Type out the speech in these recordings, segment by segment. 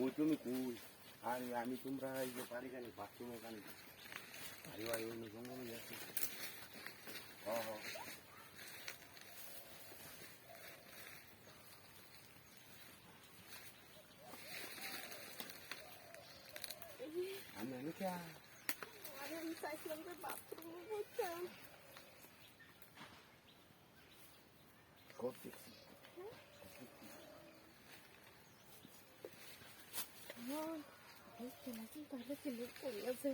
কই তুমি কই? আরে আমি তোমরা এই যে বাড়ি জানি বাথরুমে জানি আরে ভাই অন্য জঙ্গলে যাচ্ছে। আমি কে আরে আমি চাইছিলাম যে বাথরুমে বসতাম। করতেছি তাহলে ছেলে পড়ে আছে।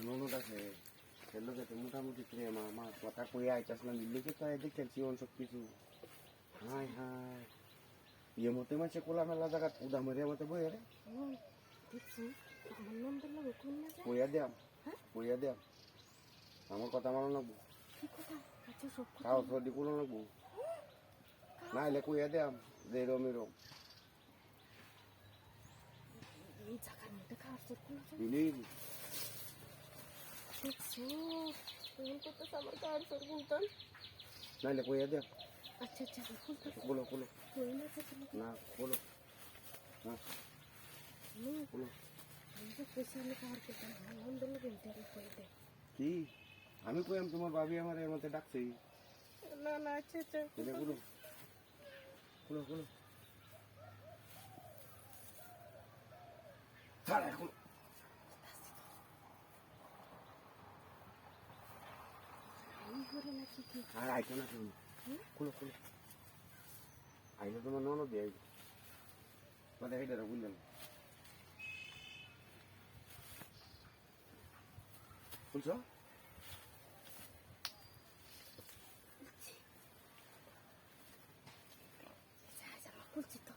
ননদ আছে লোক মোটামুটি প্রেম আমার কথা কই আইতাছিলাম লিখে তো দেখেছি সব কিছু। হাই হাই ইয়ে মতে মাসে কোলা মেলা জায়গা উদা মরিয়া মতে বই রে কইয়া দেয়াম কইয়া দেয়াম আমার কথা মানো লাগবো খাও সর্দি কোনো লাগবো না হলে কইয়া দেয়াম যে এরম এরম নাইলে কইয়া দেয়াম। আচ্ছা আচ্ছা বলো বলো না বলো না বলো কি আমি কইম তোমার ভাবি আমার এর মধ্যে ডাকছি না না আচ্ছা আচ্ছা বলো বলো বলো ছাড়া এখন আর আইতো না তুমি খুলো খুলো আইলে তোমার ননদ দিয়ে আইব কথা এইটা বুঝলেন বুঝছো খুলছি তো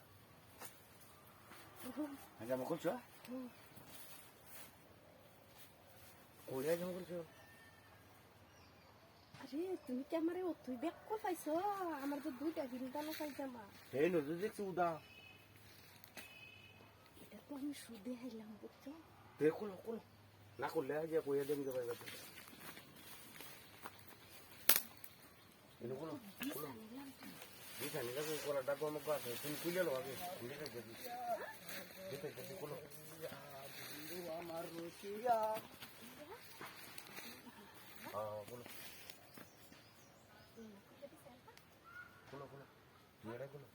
জামা খুলছো কোরিয়া জামা খুলছো আরে তুমি কি আমার তুই ব্যাগ কল পাইছো আমার তো দুইটা ভিন্দানো পাই জামা এই নজর দেখছি উদা এটা তো আমি সুদে হাইলাম বুঝছো দেখো খুলো না করলে যে কইয়া দেন যে ভাই এনো খুলো খুলো দিশা নিলা কোরা ডাকো আমাকে আছে তুমি খুলে লো আগে দেখে দেখি দেখে দেখি খুলো আমার রুচিয়া খুলো খুলো খুলো মেরে খুলো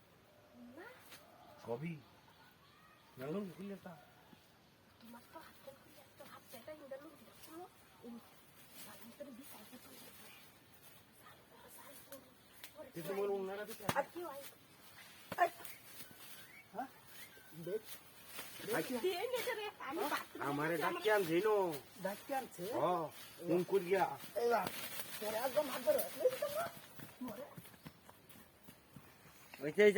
কবি নালু খুলে তা তোমার তো হাতে খুলে তো হাত পেটা ইন্দালো খুলো ভিতরে বিছাই তো কিন্তু মোর উনারা দিতে আর কি হয় হ্যাঁ দেখ আমারে ডাকি আনছে নো ডাকি আনছে কোন করিয়া এলা তোর একদম হাত ধরে ওইটাই